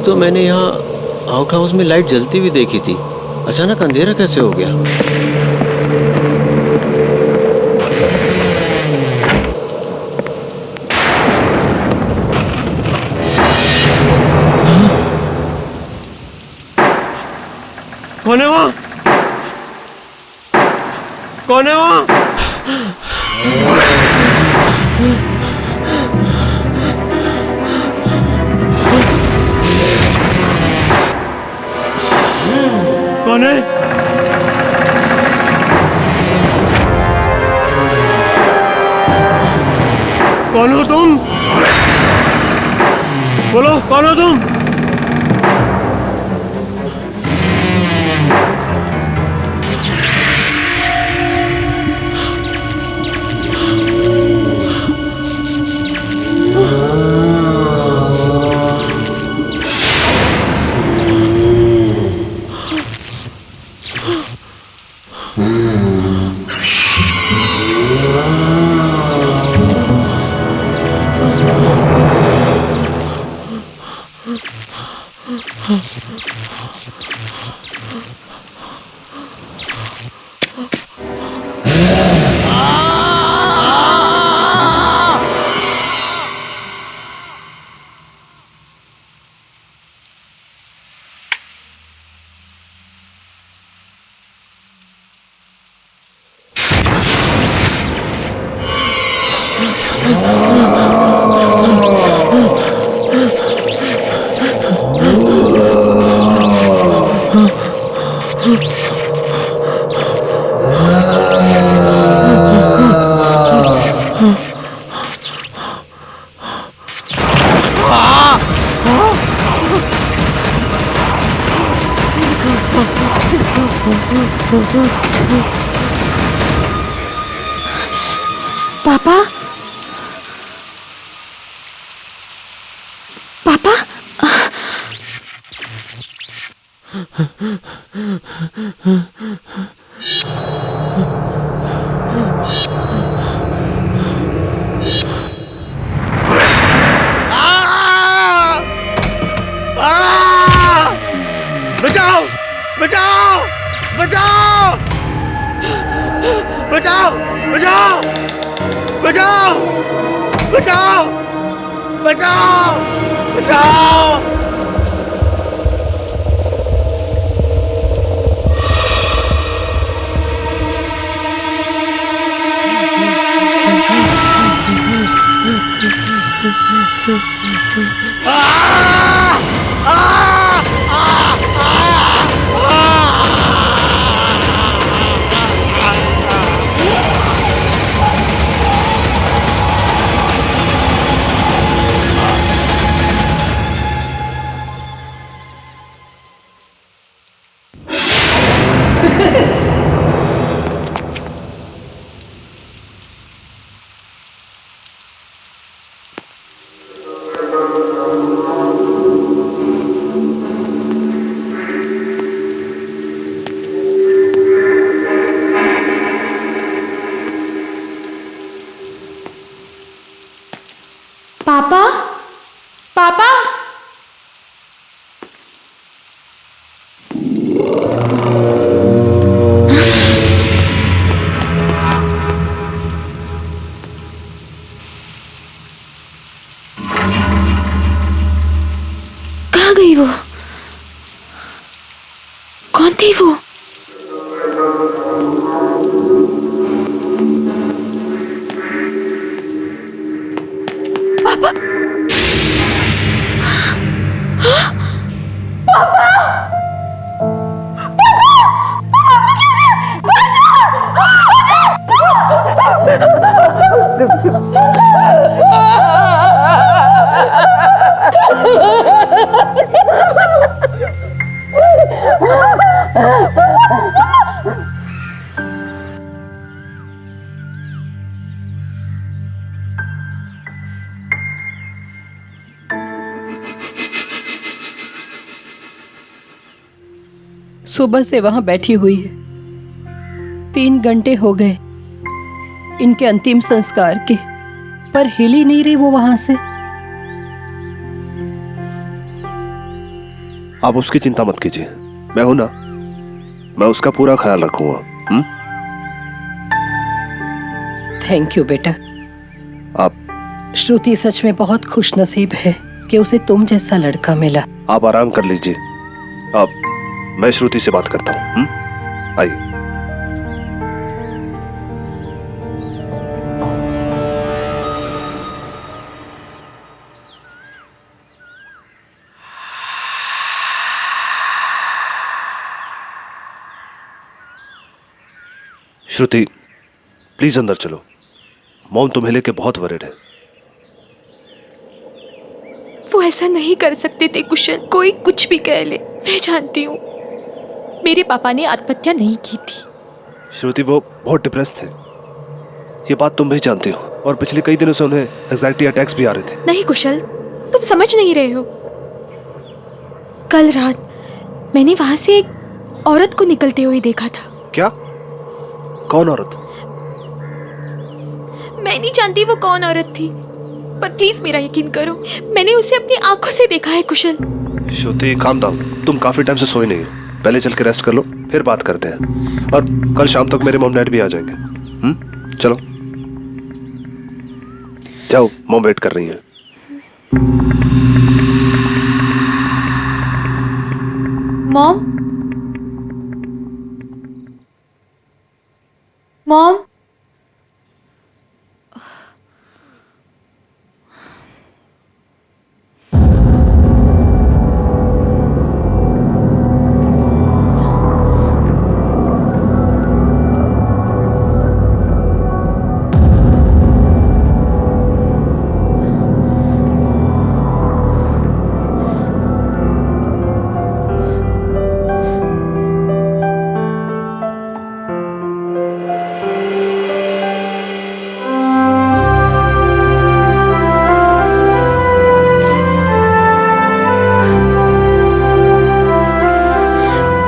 तो मैंने यहाँ आउट हाउस में लाइट जलती हुई देखी थी। अचानक अंधेरा कैसे हो गया? कौन है वहाँ? कौन है वहाँ? कौन है? कौन हो तुम? बोलो, कौन हो तुम? पापा, पापा, बचाओ! बचाओ! बचाओ! बचाओ! बचाओ! बचाओ! बचाओ! बचाओ! बचाओ! पापा, पापा, कहाँ गई वो? कौन थी वो? पापा, पापा, सुबह से वहां बैठी हुई है। 3 घंटे हो गए इनके अंतिम संस्कार के, पर हिल ही नहीं रही वो वहां से। आप उसकी चिंता मत कीजिए, मैं हूं ना, मैं उसका पूरा ख्याल रखूंगा। थैंक यू बेटा। आप श्रुति सच में बहुत खुश नसीब है कि उसे तुम जैसा लड़का मिला। आप आराम कर लीजिए। आप मैं श्रुति से बात करता हूँ। आइए। श्रुति प्लीज अंदर चलो, मॉम तुम्हें लेके बहुत वरीड है। वो ऐसा नहीं कर सकते थे कुशल, कोई कुछ भी कह ले, मैं जानती हूँ। मेरे पापा ने आत्महत्या नहीं की थी। श्रुति वो बहुत डिप्रेस थे, ये बात तुम भी जानती हो, और पिछले कई दिनों से उन्हें एंजाइटी अटैक्स भी आ रहे थे। नहीं कुशल, तुम समझ नहीं रहे हो। कल रात मैंने वहां से एक औरत को निकलते हुए देखा था। क्या? कौन औरत? मैं नहीं जानती वो कौन औरत थी, पर प्लीज मेरा यकीन करो, मैंने उसे अपनी आंखों से देखा है कुशल। श्रुति काम डाउन, तुम काफी टाइम से सोई नहीं हो, पहले चल के रेस्ट कर लो, फिर बात करते हैं। और कल शाम तक मेरे मॉम डैड भी आ जाएंगे। चलो जाओ, मॉम वेट कर रही है। मॉम, मॉम,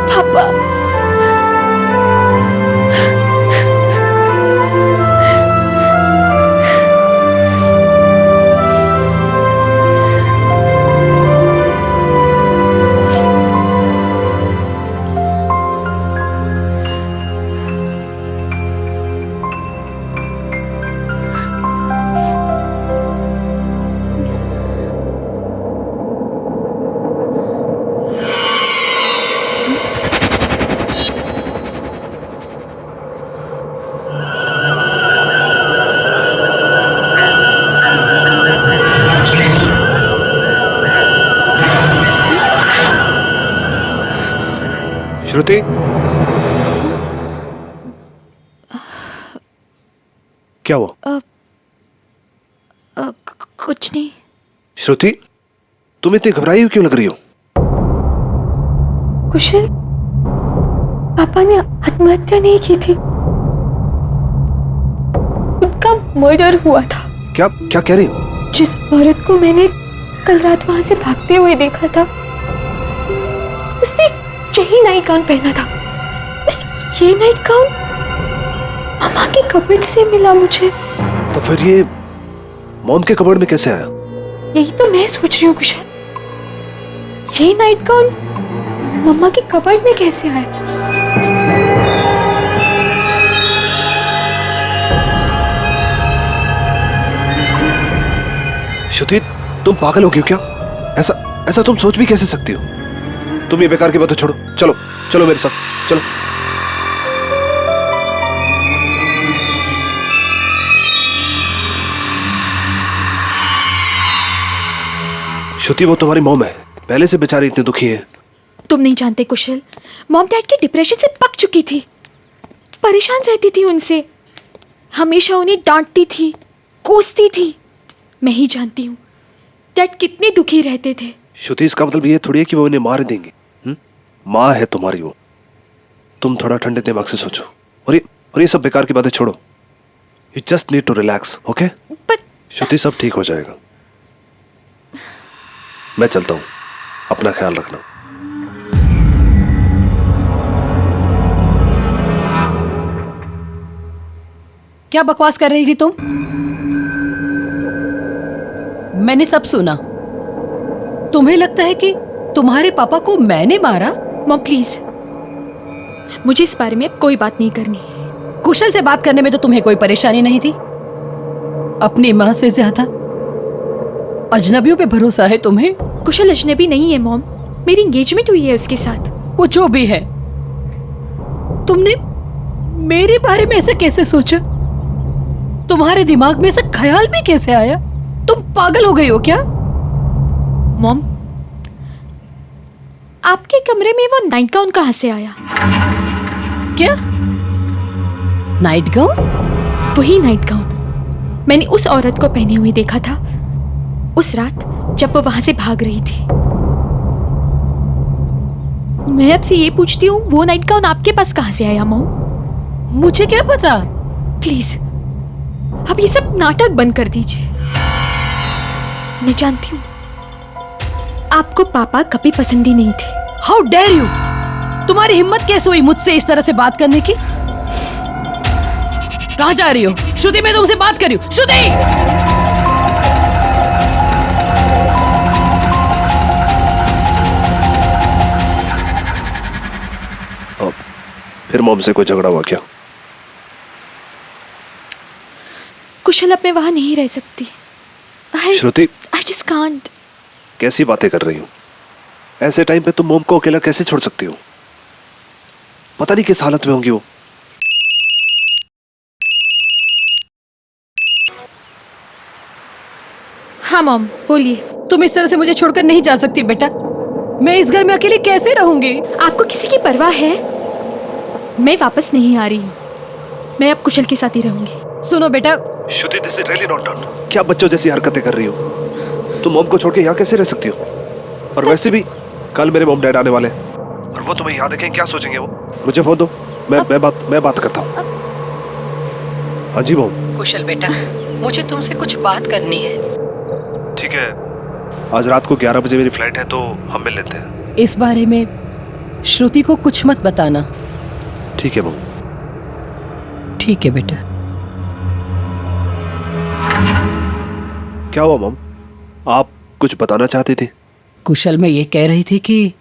पापा, श्रुति, क्या हुआ? कुछ नहीं। श्रुति तुम इतनी घबराई हुई क्यों लग रही हो? कुशल, पापा ने आत्महत्या नहीं की थी, उनका मर्डर हुआ था। क्या क्या कह रही हो? जिस औरत को मैंने कल रात वहां से भागते हुए देखा था, उसने यही नाइट गाउन पहना था। ये नाइट गाउन मामा के कबर्ड से मिला मुझे। तो फिर ये मॉम के कबर्ड में कैसे आया? यही तो मैं सोच रही हूँ कुशल, ये नाइट गाउन मम्मा के कबर्ड में कैसे आया? श्रुति तुम पागल हो गई हो क्या? ऐसा ऐसा तुम सोच भी कैसे सकती हो? तुम ये बेकार की बातें छोड़ो, चलो चलो मेरे साथ चलो। श्रुति वो तुम्हारी मॉम है, पहले से बेचारी इतनी दुखी है। तुम नहीं जानते कुशल, मॉम डैड के डिप्रेशन से पक चुकी थी, परेशान रहती थी उनसे, हमेशा उन्हें डांटती थी, कोसती थी। मैं ही जानती हूँ डैड कितने दुखी रहते थे। श्रुति इसका मतलब ये थोड़ी है कि वो उन्हें मार देंगे। माँ है तुम्हारी वो, तुम थोड़ा ठंडे दिमाग से सोचो, और ये सब बेकार की बातें छोड़ो। You just need to relax, okay? Shruti सब ठीक हो जाएगा। मैं चलता हूँ, अपना ख्याल रखना। क्या बकवास कर रही थी तुम? मैंने सब सुना। तुम्हें लगता है कि तुम्हारे पापा को मैंने मारा? मॉम प्लीज, मुझे इस बारे में अब कोई बात नहीं करनी। कुशल से बात करने में तो तुम्हें कोई परेशानी नहीं थी। अपनी माँ से ज्यादा अजनबियों पे भरोसा है तुम्हें। कुशल अजनबी नहीं है मॉम, मेरी एंगेजमेंट हुई है उसके साथ। वो जो भी है, तुमने मेरे बारे में ऐसे कैसे सोचा? तुम्हारे दिमाग में ऐसा ख्याल भी कैसे आया? तुम पागल हो गई हो क्या? मॉम, आपके कमरे में वो नाइट गाउन कहाँ से आया? क्या नाइट गाउन? वही नाइट गाउन मैंने उस औरत को पहने हुए देखा था उस रात जब वो वहां से भाग रही थी। मैं आपसे ये पूछती हूँ, वो नाइट गाउन आपके पास कहाँ से आया मॉम? मुझे क्या पता। प्लीज अब ये सब नाटक बंद कर दीजिए। मैं जानती हूँ आपको पापा कभी पसंद ही नहीं थे। How dare you! तुम्हारी हिम्मत कैसे हुई मुझसे इस तरह से बात करने की? कहाँ जा रही हो? श्रुति, मैं तुमसे बात कर रही हूँ। श्रुति! फिर मॉम से कोई झगड़ा हुआ क्या? कुशल अब मैं वहां नहीं रह सकती। श्रुति, I just can't। कैसी बातें कर रही हो? ऐसे टाइम पे तुम मॉम को अकेला कैसे छोड़ सकती हो? पता नहीं किस हालत में होंगी वो। हाँ मॉम बोलिए। तुम इस तरह से मुझे छोड़कर नहीं जा सकती बेटा। मैं इस घर में अकेली कैसे रहूंगी? आपको किसी की परवाह है? मैं वापस नहीं आ रही हूँ। मैं अब कुशल के साथ ही रहूंगी। सुनो बेटा, Shruti, this is really not done. क्या बच्चों जैसी हरकतें कर रही हो? तुम मॉम को छोड़ के यहाँ कैसे रह सकती हो? और वैसे भी कल मेरे मॉम डैड आने वाले हैं और वो तुम्हें यहाँ देखें क्या सोचेंगे वो? मुझे फोन दो, मैं बात करता हूँ। हाँ जी मॉम। कुशल बेटा, मुझे तुमसे कुछ बात करनी है। ठीक है, आज रात को 11 बजे मेरी फ्लाइट है तो हम मिल लेते हैं। इस बारे में श्रुति को कुछ मत बताना। ठीक है मॉम। ठीक है बेटा। क्या हुआ मॉम? आप कुछ बताना चाहती थी? कुशल, मैं ये कह रही थी कि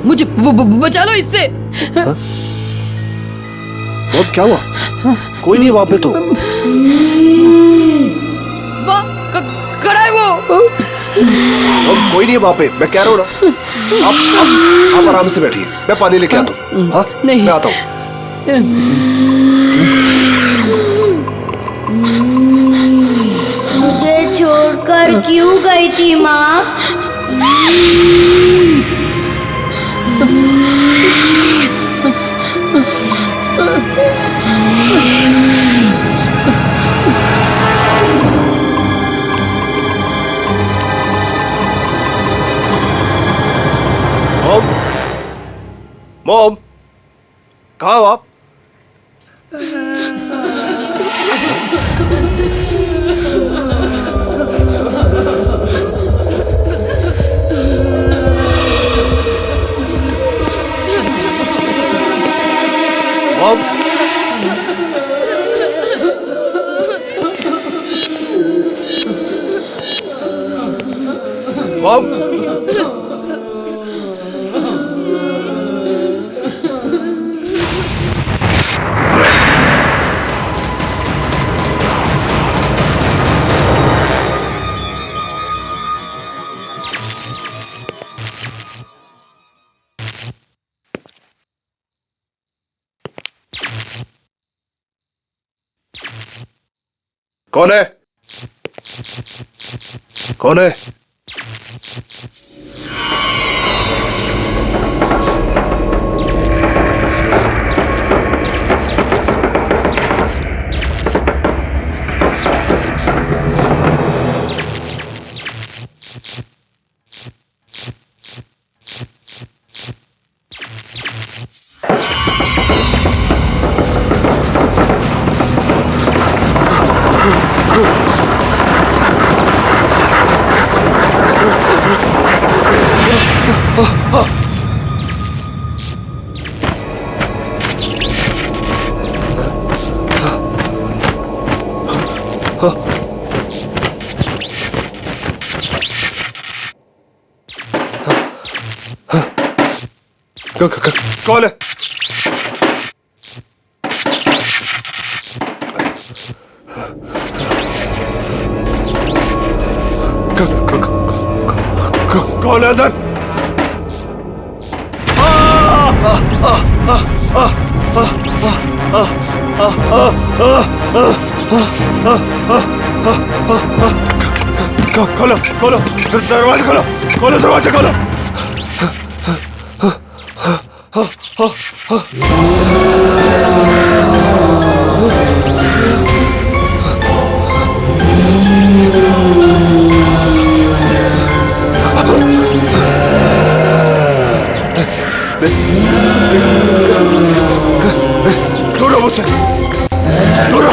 मुझे बचा लो इससे। मॉम क्या हुआ? कोई नहीं है वहां पे तो। खड़ा है वो। मॉम कोई नहीं है वहां पे, मैं कह रहा हूँ ना। आप आराम से बैठिए, मैं पानी लेके आता हूँ। हाँ नहीं। मैं आता हूँ। मुझे छोड़कर क्यों गई थी माँ? मॉम, मॉम, कहाँ हो आप? मॉम, मॉम, कौन है? कौन है? कौन है? कौन है अंदर? खोलो खोलो दरवाजा खोलो, खोलो दरवाजा खोलो। दूर मुझसे, दूर।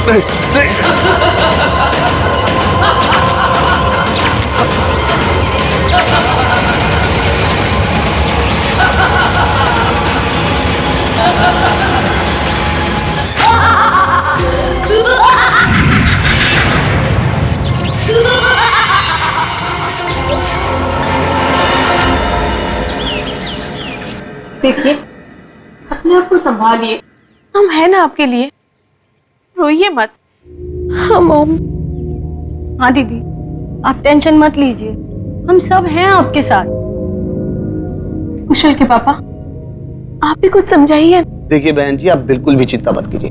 नहीं नहीं देखिए, अपने आप को संभालिए। हम हैं ना आपके लिए, रोइए मत। हाँ मॉम। हाँ दीदी, आप टेंशन मत लीजिए, हम सब हैं आपके साथ। कुशल के पापा, आप भी कुछ समझाइए। देखिए बहन जी, आप बिल्कुल भी चिंता मत कीजिए।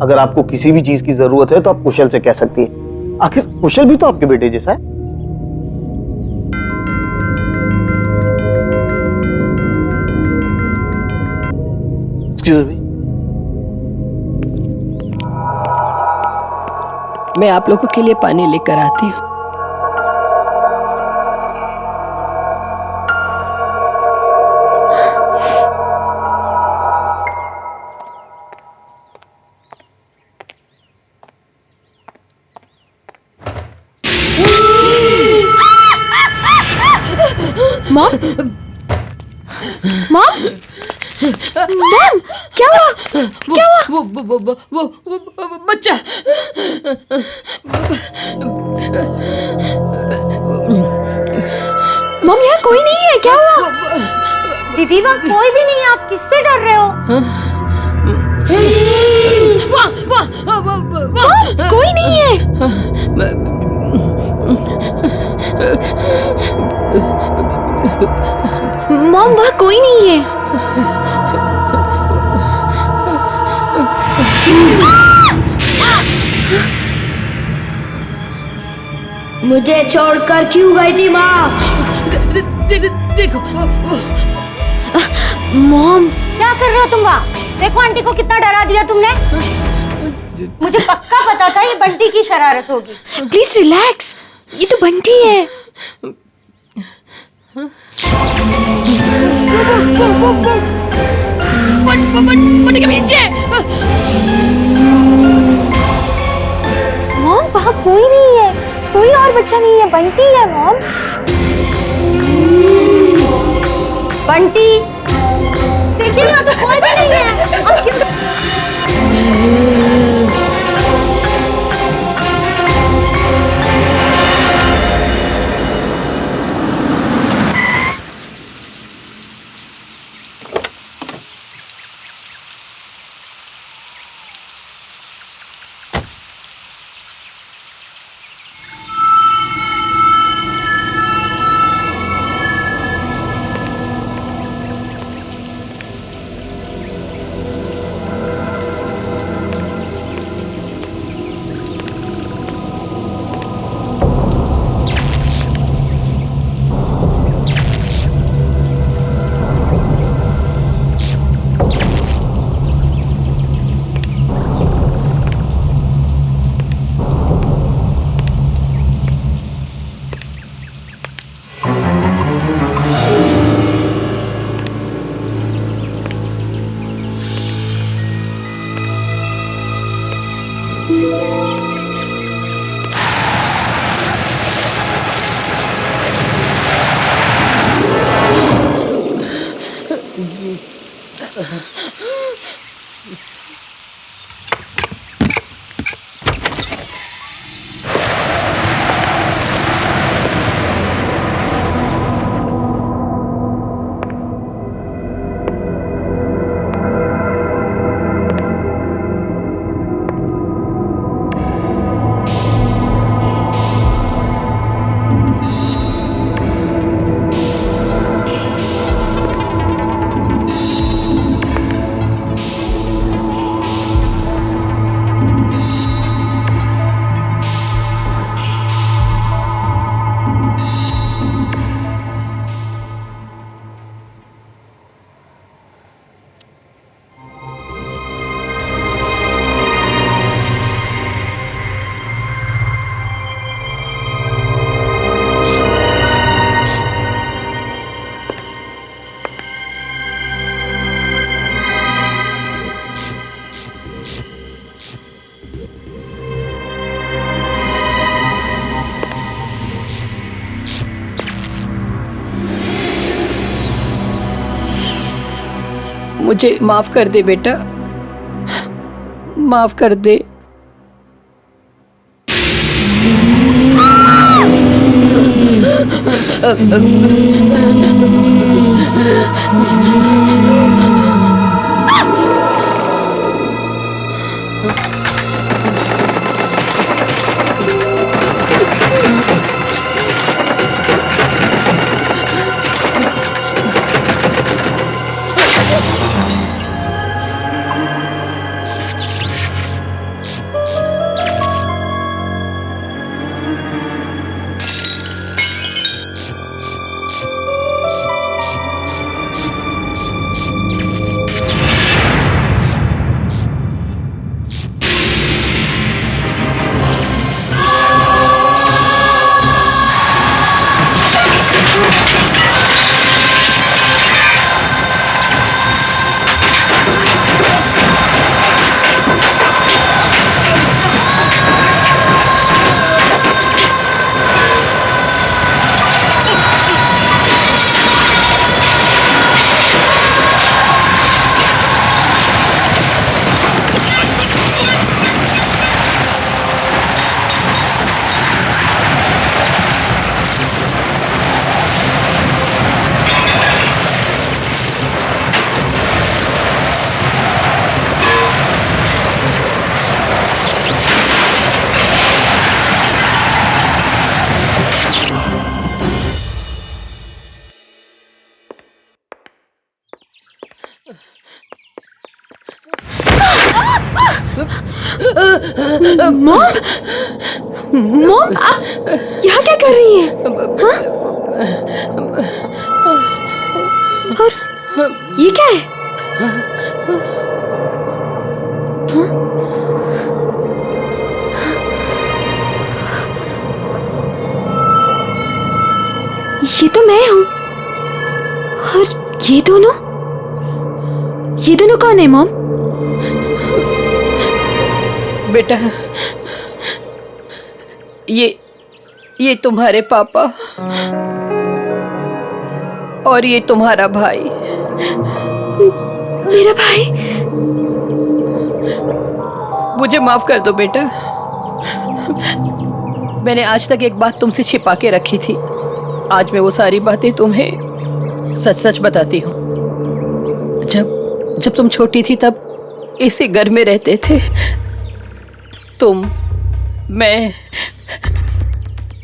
अगर आपको किसी भी चीज की जरूरत है तो आप कुशल से कह सकती हैं। आखिर कुशल भी तो आपके बेटे जैसा है। Excuse me. मैं आप लोगों के लिए पानी लेकर आती हूँ। मॉम, मॉम, मॉम, क्या हुआ? क्या हुआ? वो बच्चा। मॉम, यहाँ कोई नहीं है, क्या हुआ? दीदी वहाँ कोई भी नहीं है, आप किससे डर रहे हो? मॉम, कोई नहीं है। मॉम, वहाँ कोई नहीं है। मुझे छोड़कर क्यों गई थी माँ? देखो मॉम, क्या कर रहे हो तुम वहाँ? देखो आंटी को कितना डरा दिया तुमने। मुझे पक्का पता था ये बंटी की शरारत होगी। प्लीज रिलैक्स, ये तो बंटी है। बंटी के पीछे। मॉम, वहाँ कोई नहीं है, कोई और बच्चा नहीं है, बंटी है मॉम। बंटी, देखिए यहाँ तो कोई भी नहीं है। अब क्यों मुझे माफ कर दे बेटा, माफ कर दे। मॉम, मॉम, आप यहाँ क्या कर रही हैं? हाँ? और ये क्या है? हाँ? ये तो मैं हूँ। और ये दोनों कौन है मॉम? बेटा, ये तुम्हारे पापा और ये तुम्हारा भाई। मेरा भाई? मुझे माफ कर दो बेटा, मैंने आज तक एक बात तुमसे छिपा के रखी थी। आज मैं वो सारी बातें तुम्हें सच सच बताती हूँ। जब तुम छोटी थी तब इसी घर में रहते थे। तुम, मैं,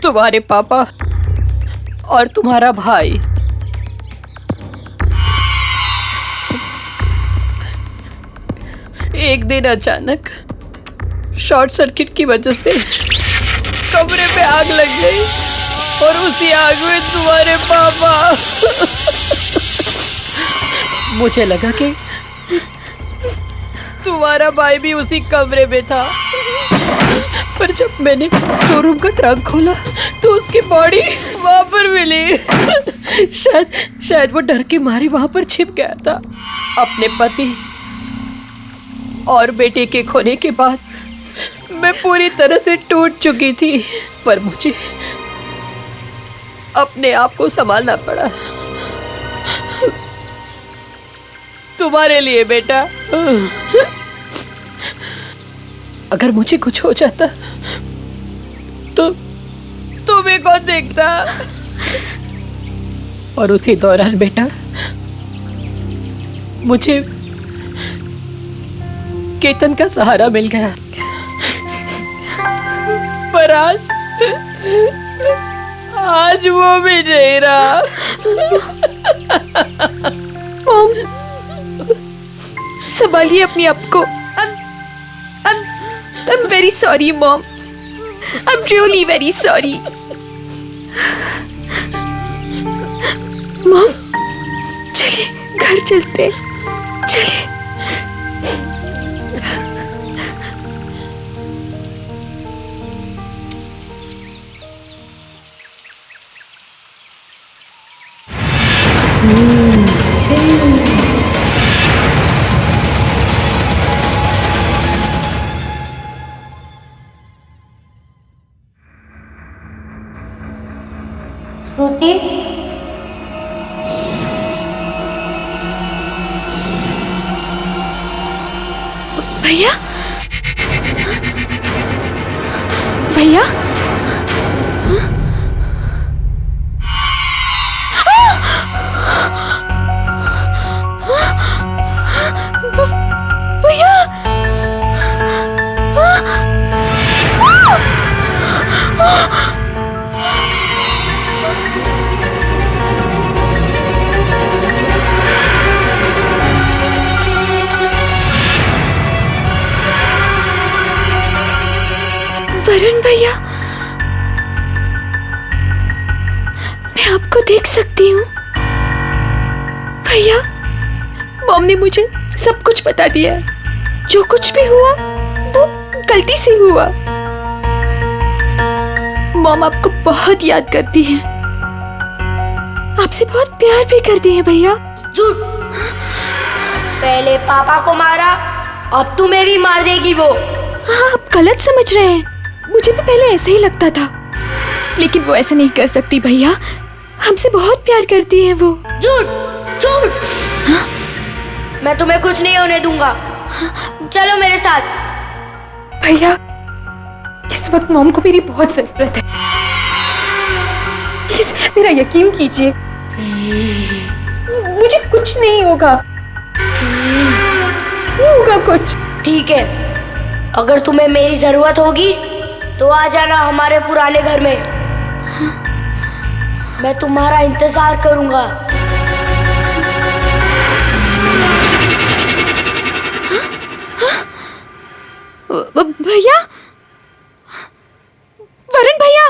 तुम्हारे पापा और तुम्हारा भाई। एक दिन अचानक शॉर्ट सर्किट की वजह से कमरे पे आग लग गई और उसी आग में तुम्हारे पापा। मुझे लगा कि तुम्हारा भाई भी उसी कमरे में था, पर जब मैंने स्टोर का ट्रंक खोला तो उसकी बॉडी वहां पर मिली। शायद वो डर के मारे वहां पर छिप गया था। अपने पति और बेटे के खोने के बाद मैं पूरी तरह से टूट चुकी थी, पर मुझे अपने आप को संभालना पड़ा। तुम्हारे लिए बेटा। अगर मुझे कुछ हो जाता तो तुम्हें कौन देखता? और उसी दौरान बेटा मुझे केतन का सहारा मिल गया, पर आज वो भी नहीं रहा। मॉम, संभालिए अपने आप को। I'm very sorry, Mom. I'm really very sorry. Mom, चलिए घर चलते हैं। चलिए। श्रुति, भैया, भैया, भैया, वरुण भैया, मैं आपको देख सकती हूँ। भैया, मॉम ने मुझे सब कुछ बता दिया है। जो कुछ भी हुआ वो गलती से हुआ। मॉम आपको बहुत याद करती है, आपसे बहुत प्यार भी करती है। भैया, झूठ। पहले पापा को मारा, अब तुम्हें भी मार देगी वो। हाँ, आप गलत समझ रहे हैं। मुझे भी पहले ऐसे ही लगता था, लेकिन वो ऐसा नहीं कर सकती। भैया, हमसे बहुत प्यार करती है वो। झूठ, झूठ। हाँ? मैं तुम्हें कुछ नहीं होने दूंगा। चलो मेरे साथ। भैया, इस वक्त मॉम को मेरी बहुत जरूरत है। प्लीज मेरा यकीन कीजिए, मुझे कुछ नहीं होगा। नहीं होगा कुछ। ठीक है, अगर तुम्हें मेरी जरूरत होगी तो आ जाना हमारे पुराने घर में। मैं तुम्हारा इंतजार करूंगा। भैया, वरुण भैया,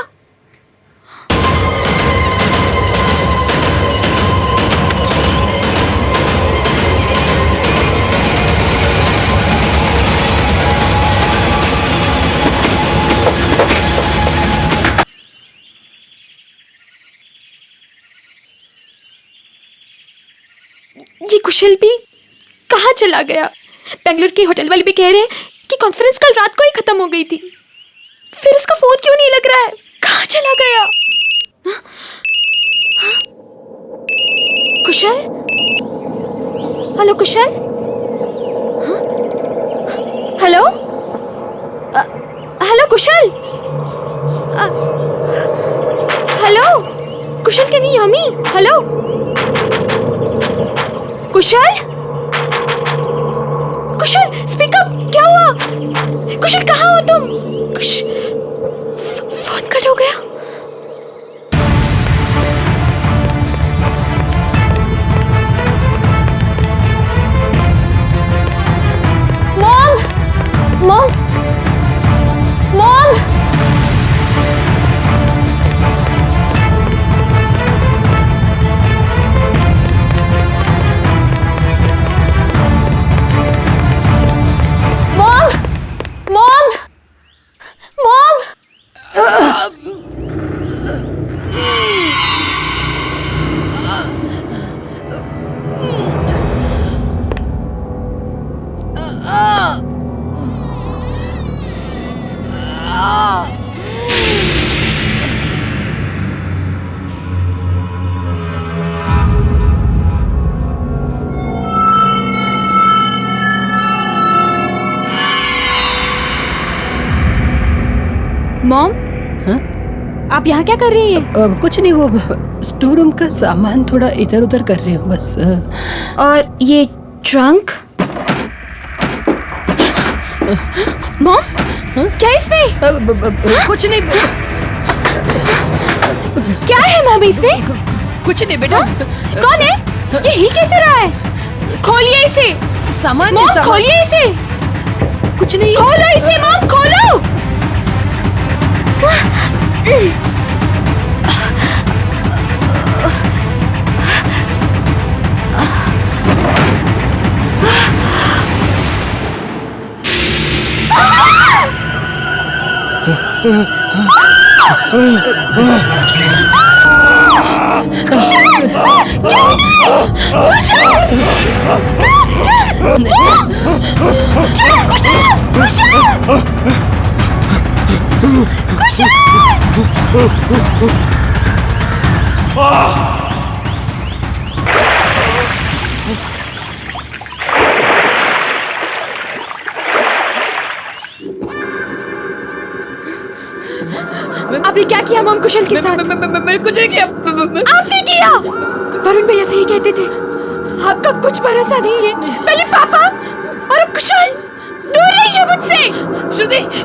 ये कुशल भी कहाँ चला गया? बेंगलुरु के होटल वाले भी कह रहे हैं कि कॉन्फ्रेंस कल रात को ही खत्म हो गई थी। फिर उसका फोन क्यों नहीं लग रहा है? कहाँ चला गया? हाँ? हाँ? कुशल? हेलो कुशल? हाँ? Hello? Hello Kusal? Hello Kusal, can you hear me? Hello Kusal? Kusal, speak up. क्या हुआ? कुशल, कहाँ हो तुम? फोन कट हो गया। मॉम, मॉम, मॉम, मॉम, हाँ? आप यहाँ क्या कर रही हैं? कुछ नहीं, वो स्टोर रूम का सामान थोड़ा इधर उधर कर रही हूँ बस। और ये ट्रंक? मॉम, क्या है इसमें? कुछ नहीं, क्या है मॉम इसमें? कुछ नहीं बेटा। कौन है? ये हिल कैसे रहा है? खोलिए इसे। सामान मॉम, सामान। खोलिए इसे। कुछ नहीं। खोलो इसे मॉम, खोलो। आपने क्या किया मॉम कुशल के साथ? मैंने कुछ नहीं किया। आपने किया। वरुण भैया सही कहते थे, आपका कुछ भरोसा नहीं है। पहले पापा और अब कुशल। दूर रहिए मुझसे।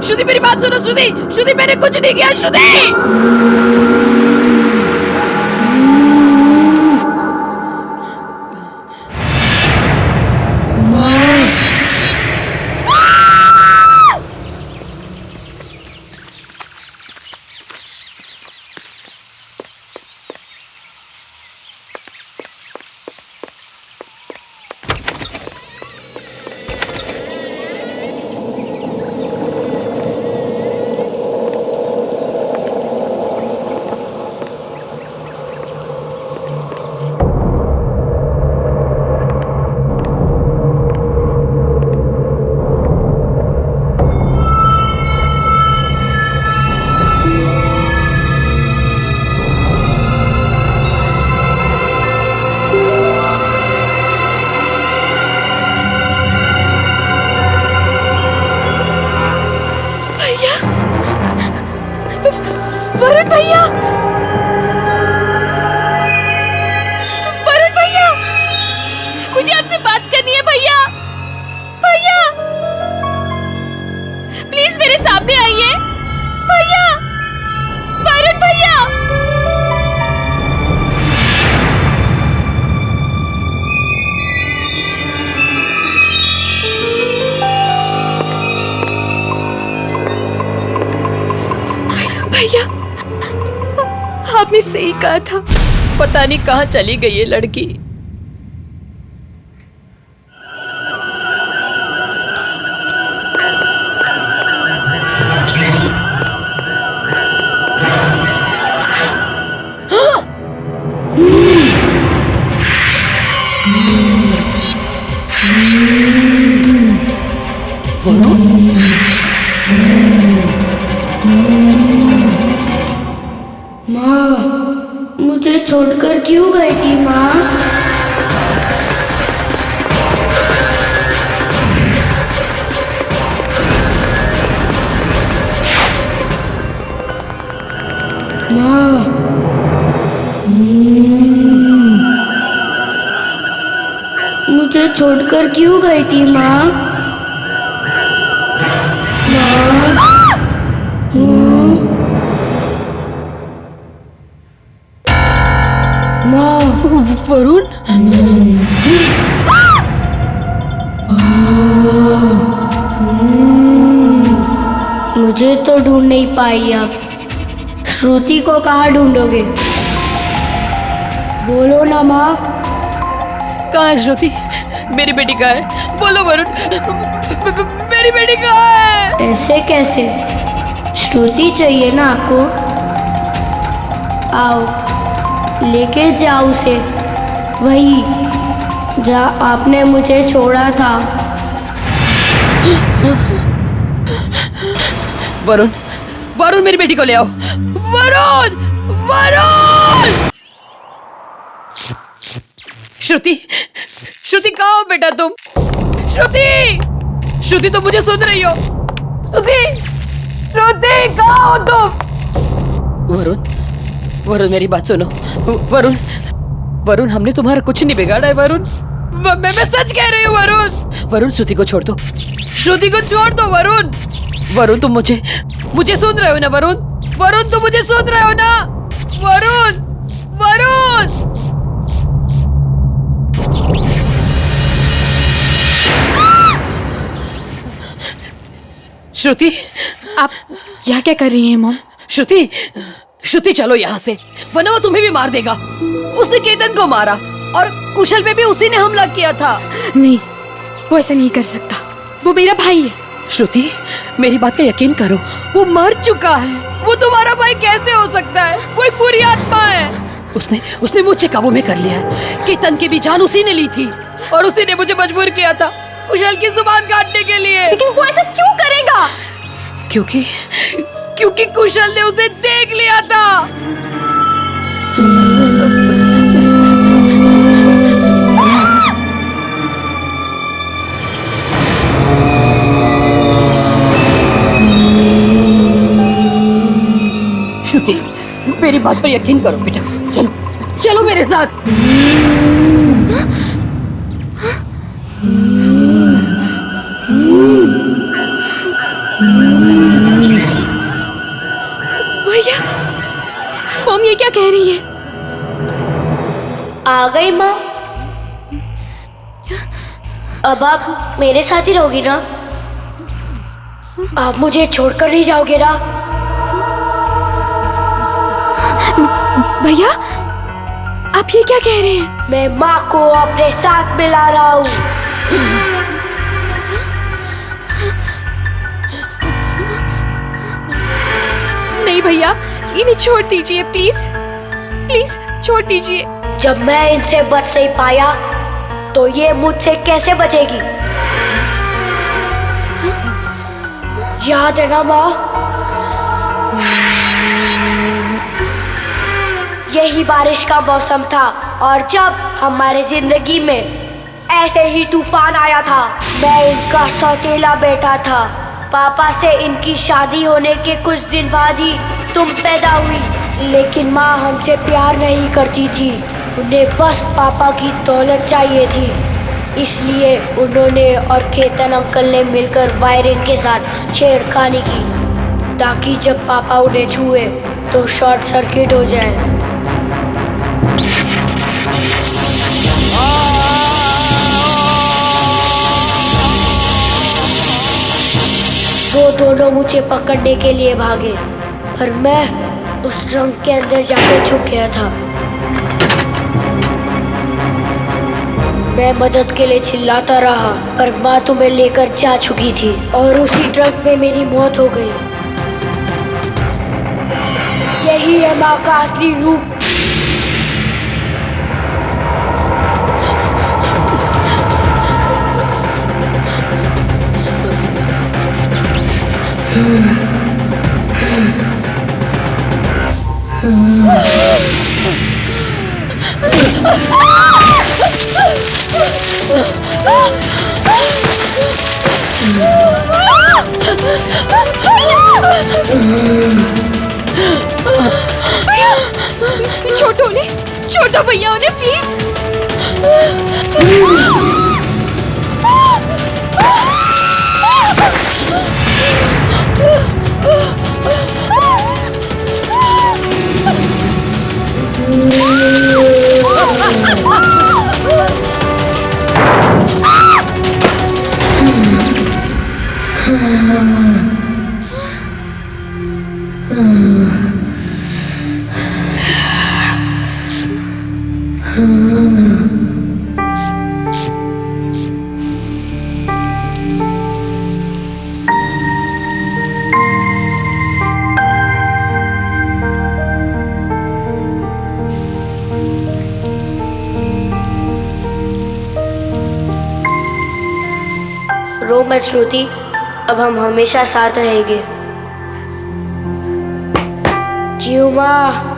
श्रुति मेरी बात सुनो। श्रुति मैंने कुछ नहीं किया। श्रुति वरुण भैया, वरुण भैया, मुझे आपसे बात करनी है भैया। भैया प्लीज मेरे सामने आइए। भैया, वरुण भैया। भैया, आपने सही कहा था। पता नहीं कहाँ चली गई ये लड़की। मुझे छोड़कर क्यों गई थी माँ? मुझे छोड़कर क्यों गई थी माँ? वरुण, मुझे तो ढूंढ नहीं पाई अब। श्रुति को कहाँ ढूंढोगे? बोलो ना माँ। कहाँ है श्रुति? मेरी बेटी कहाँ है? बोलो वरुण, मेरी बेटी कहाँ है? ऐसे कैसे? श्रुति चाहिए ना आपको? आओ लेके जाओ उसे, वही जहाँ आपने मुझे छोड़ा था। वरुण मेरी बेटी को ले आओ। वरुण, वरुण! श्रुति कहाँ हो बेटा तुम? श्रुति तुम मुझे सुन रही हो? श्रुति कहाँ हो तुम? वरुण, वरुण मेरी बात सुनो। वरुण, वरुण हमने तुम्हारा कुछ नहीं बिगाड़ा है वरुण। मैं सच कह रही हूँ वरुण। वरुण श्रुति को छोड़ दो, श्रुति को छोड़ दो वरुण। वरुण तुम मुझे सुन रहे हो ना वरुण? वरुण तुम मुझे सुन रहे हो ना? वरुण, वरुण। श्रुति, आप यहाँ क्या कर रही हैं मॉम? श्रुति, श्रुति चलो यहाँ से, वरना वो तुम्हें भी मार देगा। उसने केतन को मारा और कुशल पे भी उसी ने हमला किया था। नहीं, वो ऐसा नहीं कर सकता, वो मेरा भाई है। श्रुति मेरी बात का यकीन करो, वो मर चुका है। वो तुम्हारा भाई कैसे हो सकता है? वो एक बुरी आत्मा है। उसने मुझे काबू में कर लिया है। केतन की भी जान उसी ने ली थी और उसी ने मुझे मजबूर किया था कुशल की जुबान काटने के लिए। लेकिन वो ऐसा क्यों करेगा? क्योंकि कुशल ने उसे देख लिया था। श्रुति मेरी बात पर यकीन करो बेटा, चलो चलो मेरे साथ। भैया, मॉम ये क्या कह रही है? आ गई माँ। अब आप मेरे साथ ही रहोगी ना? आप मुझे छोड़कर नहीं जाओगे ना? भैया, आप ये क्या कह रहे हैं? मैं माँ को अपने साथ मिला रहा हूँ। नहीं भैया, इन्हें छोड़ दीजिए प्लीज, प्लीज छोड़ दीजिए। जब मैं इनसे बच नहीं पाया तो ये मुझसे कैसे बचेगी? याद है ना माँ? यही बारिश का मौसम था और जब हमारे जिंदगी में ऐसे ही तूफान आया था। मैं इनका सौतेला बेटा था। पापा से इनकी शादी होने के कुछ दिन बाद ही तुम पैदा हुई, लेकिन माँ हमसे प्यार नहीं करती थी। उन्हें बस पापा की दौलत चाहिए थी, इसलिए उन्होंने और केतन अंकल ने मिलकर वायरिंग के साथ छेड़खानी की ताकि जब पापा उन्हें छुए तो शॉर्ट सर्किट हो जाए। वो दोनों मुझे पकड़ने के लिए भागे, पर मैं उस ड्रम के अंदर जाकर छुप गया था। मैं मदद के लिए चिल्लाता रहा, पर माँ तुम्हें लेकर जा चुकी थी और उसी ड्रम में मेरी मौत हो गई। यही है माँ का असली रूप। छोटो भैया उन्हें प्लीज। रो मत श्रुति, अब हम हमेशा साथ रहेंगे। क्यों माँ?